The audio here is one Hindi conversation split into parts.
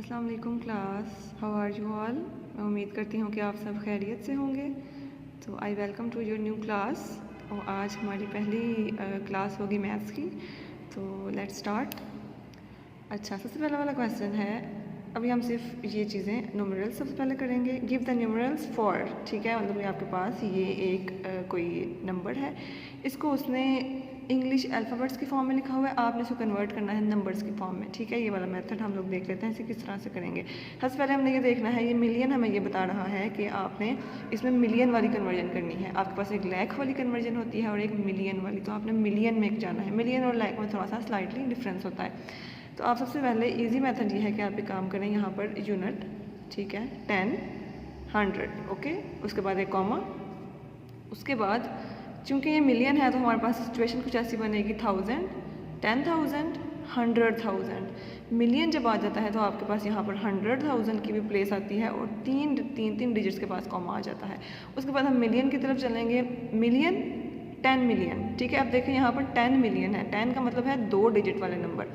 अस्सलाम वालेकुम class, how are you all. मैं उम्मीद करती हूँ कि आप सब खैरियत से होंगे। तो I welcome to your new class. और आज हमारी पहली क्लास होगी मैथ्स की। तो लेट्स स्टार्ट। अच्छा, सबसे पहला वाला क्वेश्चन है, अभी हम सिर्फ ये चीज़ें न्यूमरल्स सबसे पहले करेंगे। गिव द न्यूमरल्स फॉर, ठीक है, मतलब आपके पास ये एक कोई नंबर है, इसको उसने इंग्लिश अल्फ़ाबेट्स की फॉर्म में लिखा हुआ है, आपने इसको कन्वर्ट करना है नंबर्स की फॉर्म में, ठीक है। ये वाला मेथड हम लोग देख लेते हैं इसे किस तरह से करेंगे। सबसे पहले हमने ये देखना है, ये मिलियन हमें ये बता रहा है कि आपने इसमें मिलियन वाली कन्वर्जन करनी है। आपके पास एक लाख वाली कन्वर्जन होती है और एक मिलियन वाली, तो आपने मिलियन में जाना है। मिलियन और लाख में थोड़ा सा स्लाइटली डिफरेंस होता है। तो आप सबसे पहले इजी मेथड ये है कि आप एक काम करें, यहाँ पर यूनिट, ठीक है, 10, 100, ओके। उसके बाद एक कॉमा, उसके बाद चूँकि ये मिलियन है तो हमारे पास सिचुएशन कुछ ऐसी बनेगी 1000, 10,000, 100,000। मिलियन जब आ जाता है तो आपके पास यहाँ पर 100,000 की भी प्लेस आती है और तीन डिजिट्स के पास कॉमा आ जाता है। उसके बाद हम मिलियन की तरफ चलेंगे, मिलियन, 10 मिलियन, ठीक है। अब देखें यहाँ पर 10 मिलियन है, 10 का मतलब है 2 डिजिट वाले नंबर,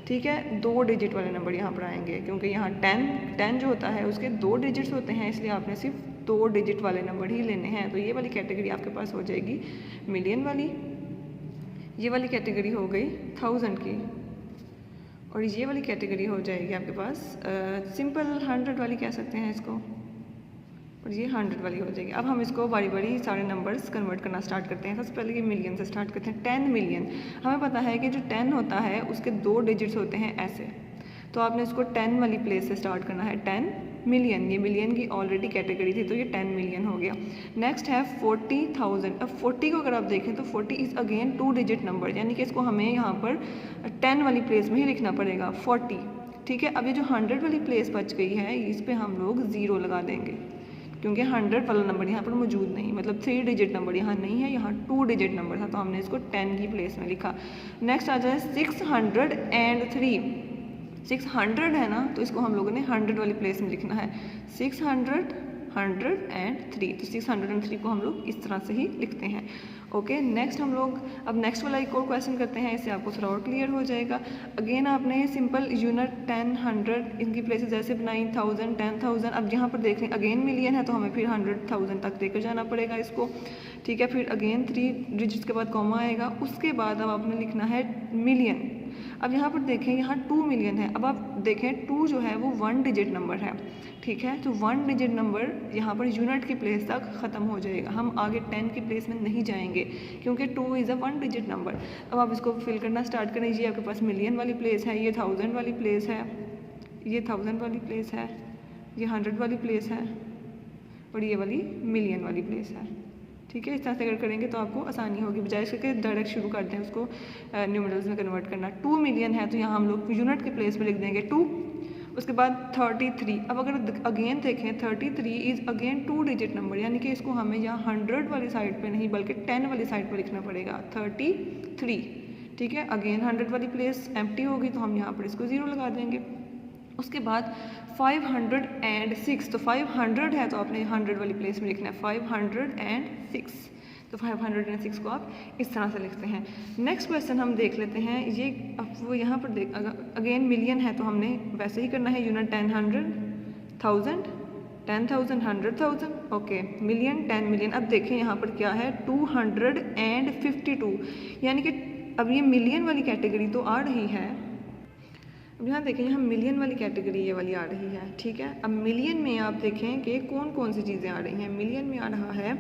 ठीक है। 2 डिजिट वाले नंबर यहाँ पर आएंगे क्योंकि यहाँ 10 जो होता है उसके 2 डिजिट्स होते हैं, इसलिए आपने सिर्फ 2 डिजिट वाले नंबर ही लेने हैं। तो ये वाली कैटेगरी आपके पास हो जाएगी मिलियन वाली, ये वाली कैटेगरी हो गई 1000 की, और ये वाली कैटेगरी हो जाएगी आपके पास सिंपल 100 वाली कह सकते हैं इसको, और ये 100 वाली हो जाएगी। अब हम इसको बारी बारी सारे नंबर्स कन्वर्ट करना स्टार्ट करते हैं। सबसे पहले ये मिलियन से स्टार्ट करते हैं। 10 मिलियन, हमें पता है कि जो 10 होता है उसके 2 डिजिट्स होते हैं ऐसे, तो आपने इसको 10 वाली प्लेस से स्टार्ट करना है। 10 मिलियन, ये मिलियन की ऑलरेडी कैटेगरी थी तो ये 10 मिलियन हो गया। नेक्स्ट है 40,000। अब 40 को अगर आप देखें तो 40 इज़ अगेन 2 डिजिट नंबर, यानी कि इसको हमें यहाँ पर 10 वाली प्लेस में ही लिखना पड़ेगा 40, ठीक है। अब ये जो 100 वाली प्लेस बच गई है इस पर हम लोग 0 लगा देंगे क्योंकि 100 वाला नंबर यहाँ पर मौजूद नहीं, मतलब 3 डिजिट नंबर यहाँ नहीं है, यहाँ 2 डिजिट नंबर था तो हमने इसको 10 की प्लेस में लिखा। नेक्स्ट आ जाए 603। 600 है ना, तो इसको हम लोगों ने 100 वाली प्लेस में लिखना है। 600, 103, तो 603 को हम लोग इस तरह से ही लिखते हैं, ओके। नेक्स्ट हम लोग अब नेक्स्ट वाला एक और क्वेश्चन करते हैं, इससे आपको थोड़ा और क्लियर हो जाएगा। अगेन आपने सिंपल यूनिट 10, 100 इनकी प्लेसेस जैसे बनाई, 1000, 10,000। अब यहाँ पर देख रहे हैं अगेन मिलियन है तो हमें फिर 100,000 तक लेकर जाना पड़ेगा इसको, ठीक है। फिर अगेन 3 डिजिट्स के बाद कॉमा आएगा, उसके बाद अब आपने लिखना है मिलियन। अब यहाँ पर देखें, यहाँ 2 मिलियन है। अब आप देखें 2 जो है वो 1 डिजिट नंबर है, ठीक है। तो 1 डिजिट नंबर यहाँ पर यूनिट की प्लेस तक ख़त्म हो जाएगा, हम आगे 10 की प्लेस में नहीं जाएंगे क्योंकि 2 इज़ अ 1 डिजिट नंबर। अब आप इसको फिल करना स्टार्ट करें। ये आपके पास मिलियन वाली प्लेस है, ये 1000 वाली प्लेस है, ये 1000 वाली प्लेस है, ये 100 वाली प्लेस है, और ये वाली मिलियन वाली प्लेस है, ठीक है। इस तरह से अगर करेंगे तो आपको आसानी होगी, बजाय इसके डायरेक्ट शुरू कर दें उसको न्यूमरल्स में कन्वर्ट करना। 2 मिलियन है तो यहाँ हम लोग यूनिट के प्लेस पे लिख देंगे 2, उसके बाद 33। अब अगर अगेन देखें 33 इज़ अगेन 2 डिजिट नंबर, यानी कि इसको हमें यहाँ 100 वाली साइड पे नहीं बल्कि 10 वाली साइड पे लिखना पड़ेगा, 33, ठीक है। अगेन 100 वाली प्लेस एम्प्टी होगी तो हम यहाँ पर इसको 0 लगा देंगे। उसके बाद 506, तो 500 है तो आपने 100 वाली प्लेस में लिखना है 506, तो 506 को आप इस तरह से लिखते हैं। नेक्स्ट क्वेश्चन हम देख लेते हैं, ये अब वो यहाँ पर देख अगेन मिलियन है तो हमने वैसे ही करना है, यूनिट 10, 100, 1000, 10,000, 100,000, ओके। Million, 10 million. अब देखें यहाँ पर क्या है 252, यानी कि अब ये मिलियन वाली कैटेगरी तो आ रही है। अब यहाँ देखें, यहाँ मिलियन वाली कैटेगरी ये वाली आ रही है, ठीक है। अब मिलियन में आप देखें कि कौन कौन सी चीज़ें आ रही हैं। मिलियन में आ रहा है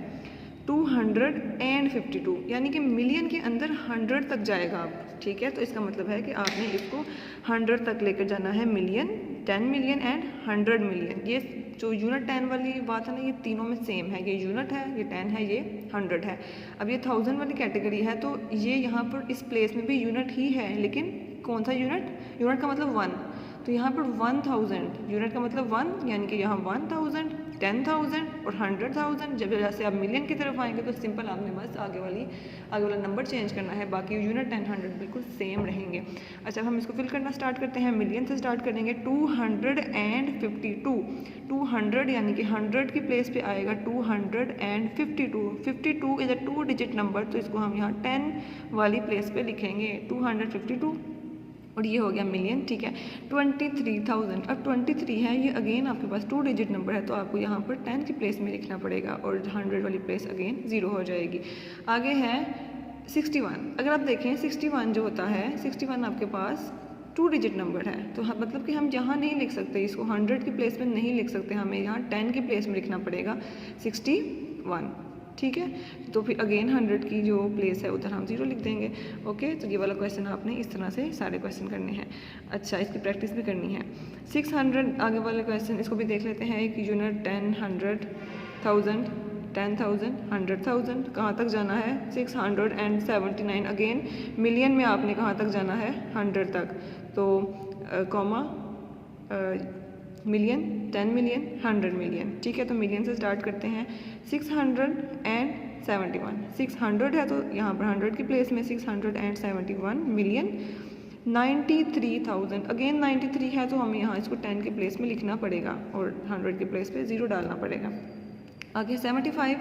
252, यानी कि मिलियन के अंदर 100 तक जाएगा अब, ठीक है। तो इसका मतलब है कि आपने इसको 100 तक लेकर जाना है। Million, 10 million and 100 million. ये जो यूनिट 10 वाली बात है ना, ये तीनों में सेम है, ये यूनिट है, ये 10 है, ये 100 है। अब ये 1000 वाली कैटेगरी है तो ये यहाँ पर इस प्लेस में भी यूनिट ही है, लेकिन कौन सा यूनिट? यूनिट का मतलब 1, तो यहाँ पर 1000, यूनिट का मतलब 1, यानी कि यहाँ 1000, 10,000 और 100,000। जब जैसे आप मिलियन की तरफ आएंगे तो सिंपल आपने बस आगे वाला नंबर चेंज करना है, बाकी यूनिट 10, 100 बिल्कुल सेम रहेंगे। अच्छा, हम इसको फिल करना स्टार्ट करते हैं। मिलियन से स्टार्ट करेंगे। 252, 200 यानी कि 100 की प्लेस पे आएगा 252, 52 इज़ अ 2 डिजिट नंबर, तो इसको हम यहाँ 10 वाली प्लेस पे लिखेंगे 252, और ये हो गया मिलियन, ठीक है। 23,000, अब 23 है, ये अगेन आपके पास 2 डिजिट नंबर है, तो आपको यहाँ पर 10 की प्लेस में लिखना पड़ेगा और 100 वाली प्लेस अगेन 0 हो जाएगी। आगे है 61, अगर आप देखें 61 जो होता है, 61 आपके पास 2 डिजिट नंबर है, तो मतलब कि हम यहाँ नहीं लिख सकते इसको, 100 की प्लेस में नहीं लिख सकते, हमें यहाँ 10 की प्लेस में लिखना पड़ेगा 61, ठीक है। तो फिर अगेन 100 की जो प्लेस है उधर हम 0 लिख देंगे। ओके, तो ये वाला क्वेश्चन आपने इस तरह से सारे क्वेश्चन करने हैं। अच्छा, इसकी प्रैक्टिस भी करनी है। 600 आगे वाले क्वेश्चन, इसको भी देख लेते हैं। एक यूनिट 10, 100, 1000, 10,000, 100,000, कहाँ तक जाना है 679, अगेन मिलियन में आपने कहाँ तक जाना है 100 तक, तो कॉमा मिलियन, 10 मिलियन, 100 मिलियन, ठीक है। तो मिलियन से स्टार्ट करते हैं। 671, 600 है तो यहाँ पर 100 की प्लेस में 671 मिलियन। 93,000, अगेन 93 है तो हमें यहाँ इसको 10 की प्लेस में लिखना पड़ेगा और 100 की प्लेस पे 0 डालना पड़ेगा। आगे 75,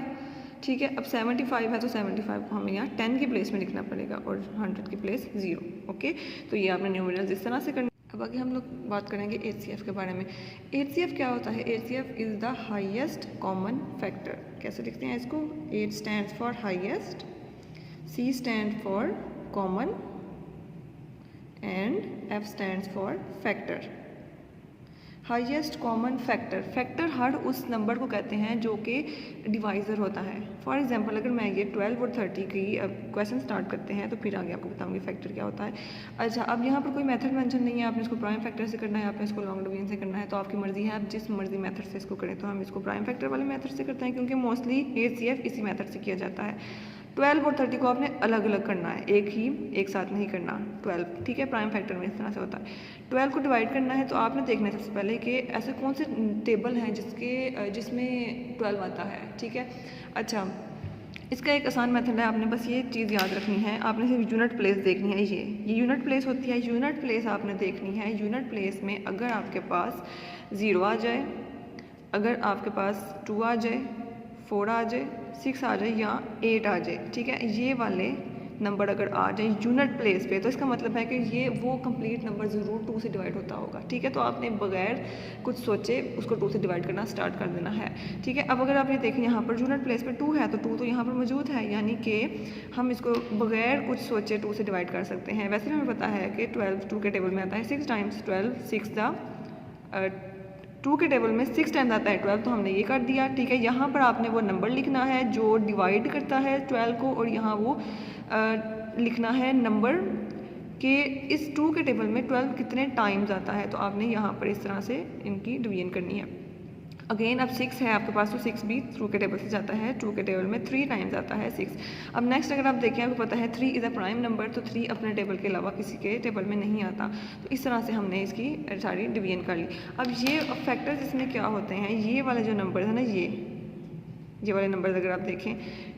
ठीक है। अब 75 है तो 75 को हमें यहाँ 10 की प्लेस में लिखना पड़ेगा और 100 की प्लेस 0। ओके, तो ये आपने न्यूमेरल्स इस तरह से करना। अब आगे हम लोग बात करेंगे HCF के बारे में। HCF क्या होता है? HCF is the highest common factor. कैसे लिखते हैं इसको? H stands for highest, C stand for common and F stands for factor. Highest common factor, factor हर उस नंबर को कहते हैं जो कि डिवाइज़र होता है। फॉर एग्जांपल अगर मैं ये 12 और 30 की क्वेश्चन स्टार्ट करते हैं तो फिर आगे आपको बताऊंगी फैक्टर क्या होता है। अच्छा, अब यहाँ पर कोई मेथड मेंशन नहीं है, आपने इसको प्राइम फैक्टर से करना है, आपने इसको लॉन्ग डिवीजन से करना है, तो आपकी मर्जी है, आप जिस मर्जी मेथड से इसको करें। तो हम इसको प्राइम फैक्टर वाले मेथड से करते हैं क्योंकि मोस्टली HCF इसी मेथड से किया जाता है। 12 और 30 को आपने अलग अलग करना है, एक साथ नहीं करना। 12, ठीक है, प्राइम फैक्टर में इस तरह से होता है। 12 को डिवाइड करना है तो आपने देखना है सबसे पहले कि ऐसे कौन से टेबल हैं जिसमें 12 आता है, ठीक है। अच्छा, इसका एक आसान मेथड है, आपने बस ये चीज़ याद रखनी है, आपने सिर्फ यूनिट प्लेस देखनी है। ये यूनिट प्लेस होती है, यूनिट प्लेस आपने देखनी है। यूनिट प्लेस में अगर आपके पास 0 आ जाए, अगर आपके पास 2 आ जाए, 4 आ जाए, 6 आ जाए या 8 आ जाए, ठीक है, ये वाले नंबर अगर आ जाए यूनिट प्लेस पे, तो इसका मतलब है कि ये वो कंप्लीट नंबर ज़रूर 2 से डिवाइड होता होगा, ठीक है। तो आपने बगैर कुछ सोचे उसको 2 से डिवाइड करना स्टार्ट कर देना है, ठीक है। अब अगर आपने देखें यहाँ पर यूनिट प्लेस पे 2 है तो 2 तो यहाँ पर मौजूद है, यानी कि हम इसको बगैर कुछ सोचे 2 से डिवाइड कर सकते हैं। वैसे हमें पता है कि 12 2 के टेबल में आता है 6 टाइम्स 12, 6 2 के टेबल में 6 टाइम्स आता है 12, तो हमने ये कर दिया, ठीक है। यहाँ पर आपने वो नंबर लिखना है जो डिवाइड करता है 12 को, और यहाँ वो लिखना है नंबर कि इस 2 के टेबल में 12 कितने टाइम्स आता है, तो आपने यहाँ पर इस तरह से इनकी डिवीजन करनी है। अगेन अब 6 है आपके पास, तो 6 भी 2 के टेबल से जाता है, 2 के टेबल में 3 टाइम्स आता है 6। अब नेक्स्ट अगर आप देखें, आपको पता है 3 इज़ अ प्राइम नंबर, तो 3 अपने टेबल के अलावा किसी के टेबल में नहीं आता, तो इस तरह से हमने इसकी सारी डिवीजन कर ली। अब ये फैक्टर्स इसमें क्या होते हैं, ये वाले जो नंबर है ना, ये वाले नंबर अगर आप देखें,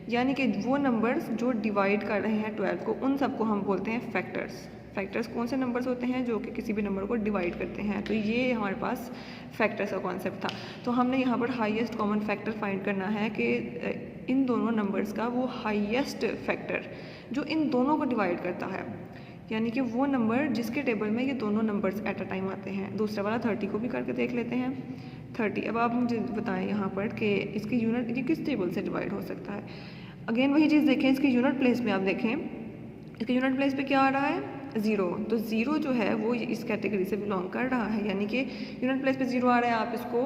यानी कि वो नंबर्स जो डिवाइड कर रहे हैं 12 को, उन सबको हम बोलते हैं फैक्टर्स। फैक्टर्स कौन से नंबर्स होते हैं जो कि किसी भी नंबर को डिवाइड करते हैं, तो ये हमारे पास फैक्टर्स का कॉन्सेप्ट था। तो हमने यहाँ पर हाईएस्ट कॉमन फैक्टर फाइंड करना है कि इन दोनों नंबर्स का वो हाईएस्ट फैक्टर जो इन दोनों को डिवाइड करता है, यानी कि वो नंबर जिसके टेबल में ये दोनों नंबर्स एट अ टाइम आते हैं। दूसरा वाला 30 को भी करके देख लेते हैं। 30, अब आप मुझे बताएं यहाँ पर कि इसके यूनिट ये किस टेबल से डिवाइड हो सकता है। अगेन वही चीज़ देखें, इसके यूनिट प्लेस में आप देखें, इसके यूनिट प्लेस पे क्या आ रहा है 0, तो 0 जो है वो इस कैटेगरी से बिलोंग कर रहा है, यानी कि यूनिट प्लेस पे 0 आ रहा है, आप इसको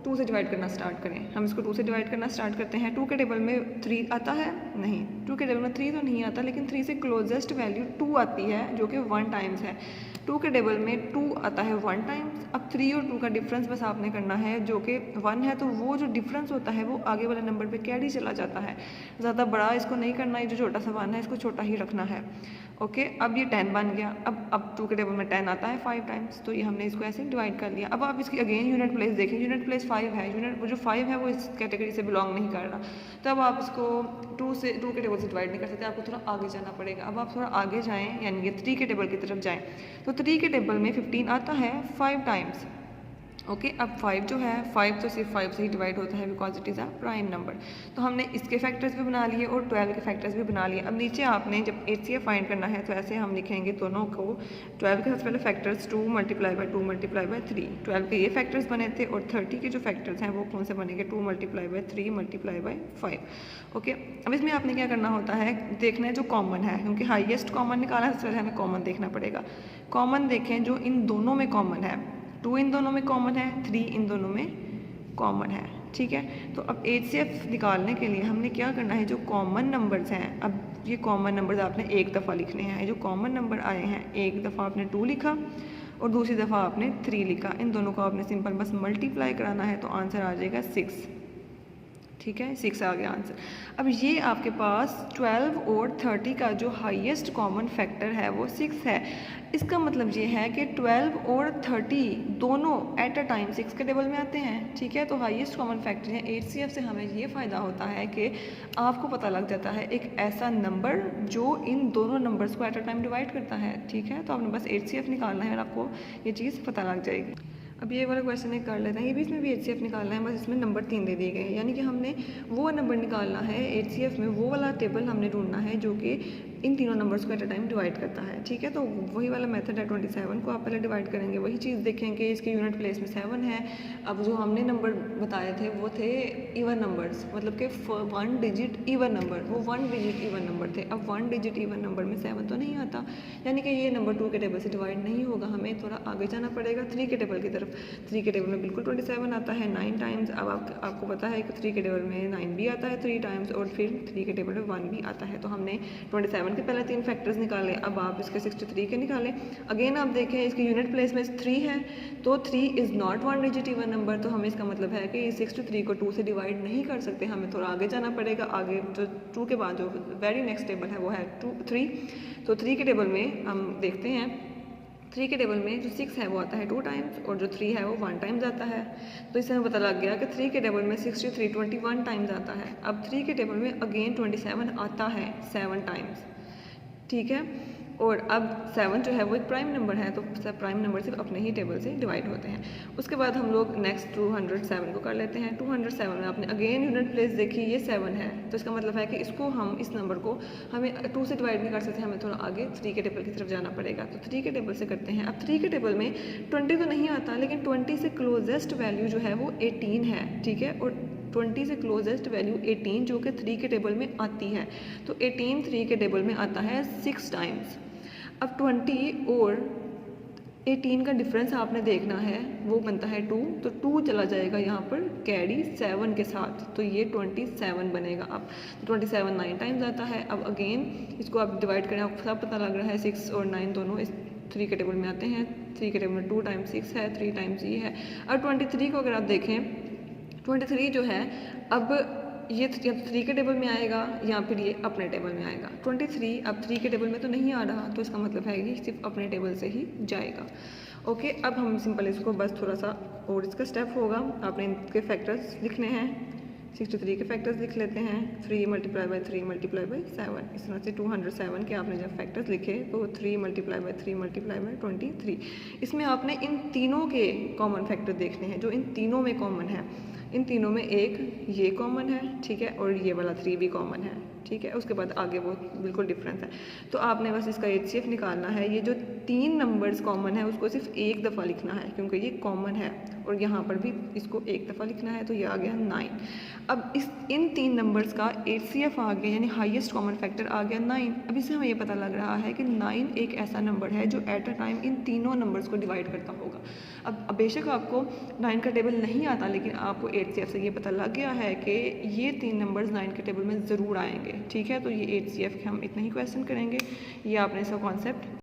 2 से डिवाइड करना स्टार्ट करें। हम इसको 2 से डिवाइड करना स्टार्ट करते हैं। 2 के टेबल में 3 आता है, नहीं 2 के टेबल में 3 तो नहीं आता, लेकिन 3 से क्लोजेस्ट वैल्यू 2 आती है जो कि 1 टाइम्स है। 2 के टेबल में 2 आता है 1 टाइम्स। अब 3 और 2 का डिफरेंस बस आपने करना है, जो कि 1 है, तो वो जो डिफरेंस होता है वो आगे वाले नंबर पे कैरी चला जाता है। ज़्यादा बड़ा इसको नहीं करना, ये जो छोटा सा 1 है इसको छोटा ही रखना है। ओके, अब ये 10 बन गया। अब 2 के टेबल में 10 आता है 5 टाइम्स, तो ये हमने इसको ऐसे डिवाइड कर लिया। अब आप इसकी अगेन यूनिट प्लेस देखें, यूनिट प्लेस 5 है, यूनिट वो जो 5 है वो इस कैटेगरी से बिलोंग नहीं कर रहा, तब आप इसको 2 के टेबल से डिवाइड नहीं कर सकते, आपको थोड़ा आगे जाना पड़ेगा। अब आप थोड़ा आगे जाएँ, यानी कि 3 के टेबल की तरफ जाएँ, तो 3 के टेबल में 15 आता है 5 टाइम्स, ओके अब 5 जो है 5 तो सिर्फ 5 से ही डिवाइड होता है because it is a prime number. तो हमने इसके फैक्टर्स भी बना लिए और 12 के फैक्टर्स भी बना लिए। अब नीचे आपने जब HCF फाइंड करना है तो ऐसे हम लिखेंगे दोनों को। 12 के सबसे पहले factors 2 multiply by 2 multiply by 3। 12 के ये फैक्टर्स बने थे और 30 के जो फैक्टर्स हैं वो कौन से बनेंगे 2 multiply by 3 multiply by 5। Okay अब इसमें आपने क्या करना होता है, देखना है जो कॉमन है, क्योंकि हाईएस्ट कॉमन निकाला है सबसे पहले हमें कॉमन देखना पड़ेगा। कॉमन देखें जो इन दोनों में कॉमन है, 2 इन दोनों में कॉमन है, 3 इन दोनों में कॉमन है। ठीक है, तो अब HCF निकालने के लिए हमने क्या करना है, जो कॉमन नंबर्स हैं, अब ये कॉमन नंबर्स आपने एक दफ़ा लिखने हैं। जो कॉमन नंबर आए हैं एक दफ़ा आपने 2 लिखा और दूसरी दफ़ा आपने 3 लिखा। इन दोनों को आपने सिंपल बस मल्टीप्लाई कराना है तो आंसर आ जाएगा 6। ठीक है, 6 आ गया आंसर। अब ये आपके पास 12 और 30 का जो हाईएस्ट कॉमन फैक्टर है वो 6 है। इसका मतलब ये है कि 12 और 30 दोनों एट अ टाइम 6 के टेबल में आते हैं। ठीक है, तो हाईएस्ट कॉमन फैक्टर है। HCF से हमें ये फ़ायदा होता है कि आपको पता लग जाता है एक ऐसा नंबर जो इन दोनों नंबर्स को एट अ टाइम डिवाइड करता है। ठीक है, तो आपने बस HCF निकालना है और आपको ये चीज़ पता लग जाएगी। अब ये वाला क्वेश्चन एक कर लेते हैं, ये भी इसमें भी HCF निकालना है, बस इसमें नंबर 3 दे दिए गए हैं। यानी कि हमने वो नंबर निकालना है HCF में, वो वाला टेबल हमने ढूंढना है जो कि इन तीनों नंबर्स को एट अ टाइम डिवाइड करता है। ठीक है, तो वही वाला मेथड है। 27 को आप पहले डिवाइड करेंगे, वही चीज़ देखेंगे इसके यूनिट प्लेस में 7 है। अब जो हमने नंबर बताए थे वो थे इवन नंबर्स, मतलब कि 1 डिजिट इवन नंबर, वो 1 डिजिट इवन नंबर थे। अब 1 डिजिट इवन नंबर में 7 तो नहीं आता, यानी कि ये नंबर 2 के टेबल से डिवाइड नहीं होगा। हमें थोड़ा आगे जाना पड़ेगा 3 के टेबल की तरफ। 3 के टेबल में बिल्कुल 27 आता है 9 टाइम्स। अब आपको पता है कि 3 के टेबल में 9 भी आता है 3 टाइम्स और फिर 3 के टेबल में 1 भी आता है। तो हमने 27 के पहले 3 फैक्टर्स निकाले। अब आप इसके 63 के निकालें। अगेन आप देखें इसके यूनिट प्लेस में 3 है, तो 3 is not 1 digit even number. तो हमें इसका मतलब है कि 63 को 2 से डिवाइड नहीं कर सकते, हमें थोड़ा आगे जाना पड़ेगा। आगे जो 2 के बाद जो वेरी नेक्स्ट टेबल है वो है 3। तो 3 के टेबल में हम देखते हैं, 3 के टेबल में जो 6 है वो आता है 2 टाइम्स और जो 3 है वो 1 टाइम्स आता है। तो इससे हमें पता लग गया कि 3 के टेबल में 63 21 टाइम्स आता है। अब 3 के टेबल में अगेन 27 आता है 7 टाइम्स। ठीक है, और अब 7 जो है वो एक प्राइम नंबर है, तो प्राइम नंबर सिर्फ अपने ही टेबल से डिवाइड होते हैं। उसके बाद हम लोग नेक्स्ट 207 को कर लेते हैं। 207 में आपने अगेन यूनिट प्लेस देखी, ये 7 है, तो इसका मतलब है कि इसको हम इस नंबर को हमें 2 से डिवाइड नहीं कर सकते, हमें थोड़ा आगे 3 के टेबल की तरफ जाना पड़ेगा। तो 3 के टेबल से करते हैं। अब 3 के टेबल में 20 तो नहीं आता, लेकिन 20 से क्लोजेस्ट वैल्यू जो है वो 18 है। ठीक है, और 20 से क्लोजेस्ट वैल्यू 18 जो कि 3 के टेबल में आती है। तो 18 3 के टेबल में आता है 6 टाइम्स। अब 20 और 18 का डिफरेंस आपने देखना है, वो बनता है 2, तो 2 चला जाएगा यहाँ पर कैरी 7 के साथ, तो ये 27 बनेगा। अब 27 9 टाइम्स आता है। अब अगेन इसको आप डिवाइड करें, आपको सब पता लग रहा है 6 और 9 दोनों इस 3 के टेबल में आते हैं। 3 के टेबल में 2 टाइम्स 6 है, 3 टाइम्स ये है। अब 23 को अगर आप देखें, 23 जो है अब ये 3 के टेबल में आएगा या फिर ये अपने टेबल में आएगा। 23 अब 3 के टेबल में तो नहीं आ रहा, तो इसका मतलब है ये सिर्फ अपने टेबल से ही जाएगा। ओके, अब हम सिंपल इसको बस थोड़ा सा और इसका स्टेप होगा, आपने इनके फैक्टर्स लिखने हैं। 63 के फैक्टर्स लिख लेते हैं, 3 मल्टीप्लाई बाई 3 मल्टीप्लाई बाई 7। इस तरह से 207 के आपने जब फैक्टर्स लिखे तो 3 मल्टीप्लाई बाई 3 मल्टीप्लाई बाई 23। इसमें आपने इन तीनों के कॉमन फैक्टर देखने हैं, जो इन तीनों में कॉमन है। इन तीनों में एक ये कॉमन है, ठीक है, और ये वाला 3 भी कॉमन है। ठीक है, उसके बाद आगे वो बिल्कुल डिफरेंस है। तो आपने बस इसका HCF निकालना है। ये जो 3 नंबर्स कॉमन है उसको सिर्फ एक दफ़ा लिखना है, क्योंकि ये कॉमन है, और यहाँ पर भी इसको एक दफ़ा लिखना है, तो ये आ गया 9। अब इन 3 नंबर्स का HCF आ गया, यानी हाईएस्ट कॉमन फैक्टर आ गया 9। अब इससे हमें ये पता लग रहा है कि 9 एक ऐसा नंबर है जो एट अ टाइम इन तीनों नंबर्स को डिवाइड करता होगा। अब बेशक आपको 9 का टेबल नहीं आता, लेकिन आपको HCF से ये पता लग गया है कि ये 3 नंबर्स 9 के टेबल में ज़रूर आएंगे। ठीक है, तो ये HCF के हम इतना ही क्वेश्चन करेंगे। ये आपने इसका कॉन्सेप्ट